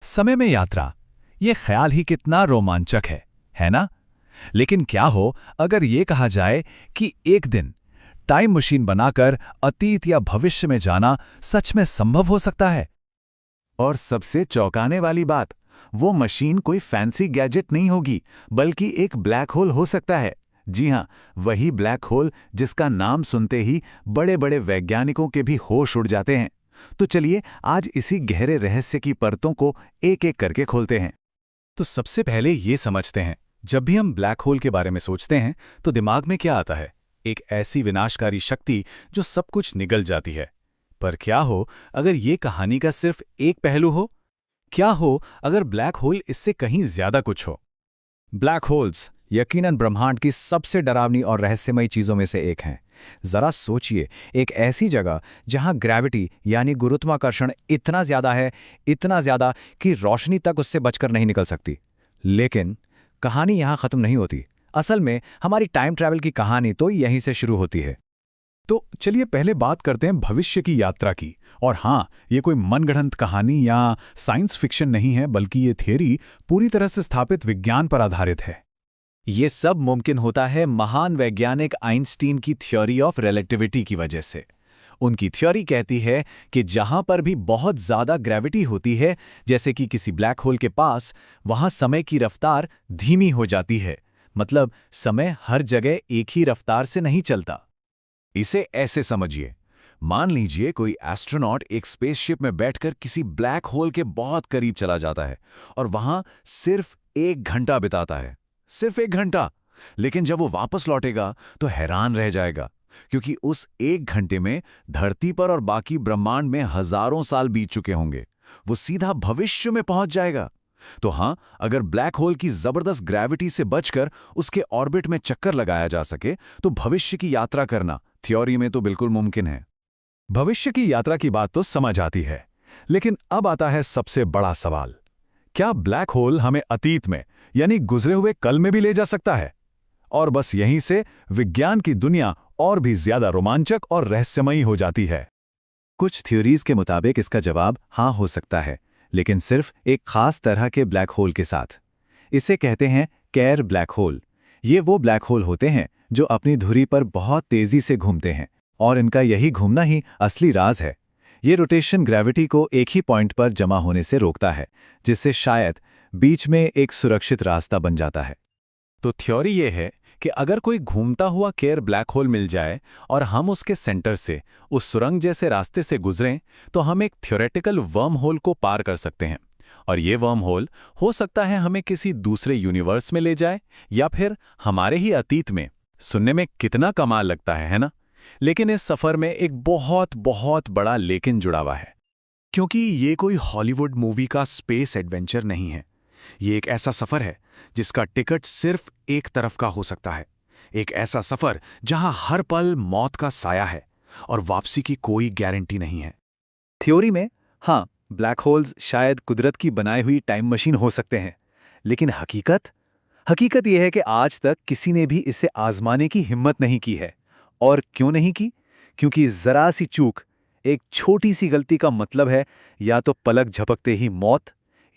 समय में यात्रा, ये ख्याल ही कितना रोमांचक है ना? लेकिन क्या हो अगर ये कहा जाए कि एक दिन टाइम मशीन बनाकर अतीत या भविष्य में जाना सच में संभव हो सकता है? और सबसे चौंकाने वाली बात, वो मशीन कोई फैंसी गैजेट नहीं होगी, बल्कि एक ब्लैक होल हो सकता है। जी हां, वही ब्लैक होल जिसका नाम सुनते ही बड़े बड़े वैज्ञानिकों के भी होश उड़ जाते हैं। तो चलिए आज इसी गहरे रहस्य की परतों को एक एक करके खोलते हैं। तो सबसे पहले ये समझते हैं, जब भी हम ब्लैक होल के बारे में सोचते हैं तो दिमाग में क्या आता है? एक ऐसी विनाशकारी शक्ति जो सब कुछ निगल जाती है। पर क्या हो अगर ये कहानी का सिर्फ एक पहलू हो? क्या हो अगर ब्लैक होल इससे कहीं ज्यादा कुछ हो? ब्लैक होल्स यकीनन ब्रह्मांड की सबसे डरावनी और रहस्यमयी चीजों में से एक हैं। जरा सोचिए, एक ऐसी जगह जहां ग्रेविटी यानी गुरुत्वाकर्षण इतना ज्यादा है, इतना ज्यादा कि रोशनी तक उससे बचकर नहीं निकल सकती। लेकिन कहानी यहां खत्म नहीं होती। असल में हमारी टाइम ट्रैवल की कहानी तो यहीं से शुरू होती है। तो चलिए पहले बात करते हैं भविष्य की यात्रा की। और हाँ, ये कोई मनगढ़ंत कहानी या साइंस फिक्शन नहीं है, बल्कि ये थियरी पूरी तरह से स्थापित विज्ञान पर आधारित है। ये सब मुमकिन होता है महान वैज्ञानिक आइंस्टीन की थ्योरी ऑफ रिलेटिविटी की वजह से। उनकी थ्योरी कहती है कि जहां पर भी बहुत ज्यादा ग्रेविटी होती है, जैसे कि किसी ब्लैक होल के पास, वहां समय की रफ्तार धीमी हो जाती है। मतलब समय हर जगह एक ही रफ्तार से नहीं चलता। इसे ऐसे समझिए, मान लीजिए कोई एस्ट्रोनॉट एक स्पेसशिप में बैठकर किसी ब्लैक होल के बहुत करीब चला जाता है और वहां सिर्फ 1 घंटा बिताता है, सिर्फ 1 घंटा। लेकिन जब वो वापस लौटेगा तो हैरान रह जाएगा, क्योंकि उस 1 घंटे में धरती पर और बाकी ब्रह्मांड में हजारों साल बीत चुके होंगे। वो सीधा भविष्य में पहुंच जाएगा। तो हाँ, अगर ब्लैक होल की जबरदस्त ग्रेविटी से बचकर उसके ऑर्बिट में चक्कर लगाया जा सके तो भविष्य की यात्रा करना थ्योरी में तो बिल्कुल मुमकिन है। भविष्य की यात्रा की बात तो समझ आती है, लेकिन अब आता है सबसे बड़ा सवाल। क्या ब्लैक होल हमें अतीत में यानी गुजरे हुए कल में भी ले जा सकता है? और बस यहीं से विज्ञान की दुनिया और भी ज्यादा रोमांचक और रहस्यमयी हो जाती है। कुछ थ्योरीज के मुताबिक इसका जवाब हाँ हो सकता है, लेकिन सिर्फ एक खास तरह के ब्लैक होल के साथ। इसे कहते हैं कैर ब्लैक होल। ये वो ब्लैक होल होते हैं जो अपनी धुरी पर बहुत तेजी से घूमते हैं, और इनका यही घूमना ही असली राज है। ये रोटेशन ग्रेविटी को एक ही पॉइंट पर जमा होने से रोकता है, जिससे शायद बीच में एक सुरक्षित रास्ता बन जाता है। तो थ्योरी ये है कि अगर कोई घूमता हुआ केयर ब्लैक होल मिल जाए और हम उसके सेंटर से उस सुरंग जैसे रास्ते से गुजरें, तो हम एक थ्योरेटिकल वर्म होल को पार कर सकते हैं। और ये वर्म होल हो सकता है हमें किसी दूसरे यूनिवर्स में ले जाए, या फिर हमारे ही अतीत में। सुनने में कितना कमाल लगता है ना? लेकिन इस सफर में एक बहुत बहुत बड़ा लेकिन जुड़ा हुआ है, क्योंकि ये कोई हॉलीवुड मूवी का स्पेस एडवेंचर नहीं है। ये एक ऐसा सफर है जिसका टिकट सिर्फ एक तरफ का हो सकता है। एक ऐसा सफर जहां हर पल मौत का साया है और वापसी की कोई गारंटी नहीं है। थ्योरी में हाँ, ब्लैक होल्स शायद कुदरत की बनाई हुई टाइम मशीन हो सकते हैं, लेकिन हकीकत यह है कि आज तक किसी ने भी इसे आजमाने की हिम्मत नहीं की है। और क्यों नहीं की? क्योंकि जरा सी चूक, एक छोटी सी गलती का मतलब है या तो पलक झपकते ही मौत,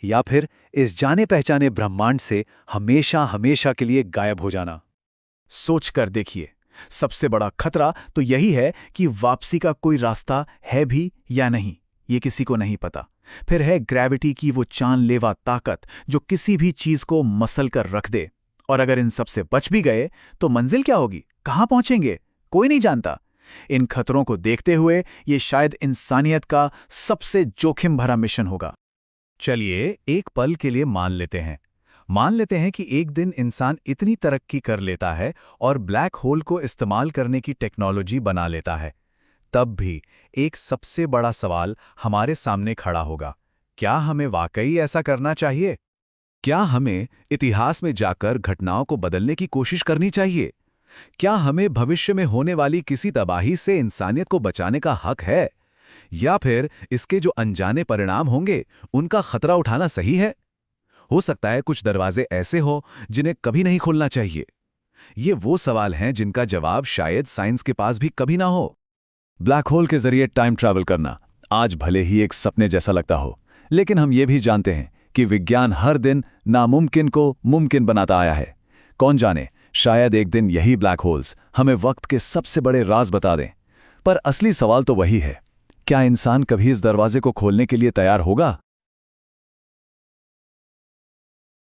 या फिर इस जाने पहचाने ब्रह्मांड से हमेशा हमेशा के लिए गायब हो जाना। सोच कर देखिए, सबसे बड़ा खतरा तो यही है कि वापसी का कोई रास्ता है भी या नहीं, ये किसी को नहीं पता। फिर है ग्रेविटी की वो जानलेवा ताकत जो किसी भी चीज को मसल कर रख दे। और अगर इन सब से बच भी गए तो मंजिल क्या होगी, कहां पहुंचेंगे, कोई नहीं जानता। इन खतरों को देखते हुए ये शायद इंसानियत का सबसे जोखिम भरा मिशन होगा। चलिए एक पल के लिए मान लेते हैं कि एक दिन इंसान इतनी तरक्की कर लेता है और ब्लैक होल को इस्तेमाल करने की टेक्नोलॉजी बना लेता है। तब भी एक सबसे बड़ा सवाल हमारे सामने खड़ा होगा। क्या हमें वाकई ऐसा करना चाहिए? क्या हमें इतिहास में जाकर घटनाओं को बदलने की कोशिश करनी चाहिए? क्या हमें भविष्य में होने वाली किसी तबाही से इंसानियत को बचाने का हक है? या फिर इसके जो अनजाने परिणाम होंगे उनका खतरा उठाना सही है? हो सकता है कुछ दरवाजे ऐसे हो जिन्हें कभी नहीं खोलना चाहिए। ये वो सवाल हैं जिनका जवाब शायद साइंस के पास भी कभी ना हो। ब्लैक होल के जरिए टाइम ट्रैवल करना आज भले ही एक सपने जैसा लगता हो, लेकिन हम ये भी जानते हैं कि विज्ञान हर दिन नामुमकिन को मुमकिन बनाता आया है। कौन जाने, शायद एक दिन यही ब्लैक होल्स हमें वक्त के सबसे बड़े राज बता दें। पर असली सवाल तो वही है, क्या इंसान कभी इस दरवाजे को खोलने के लिए तैयार होगा?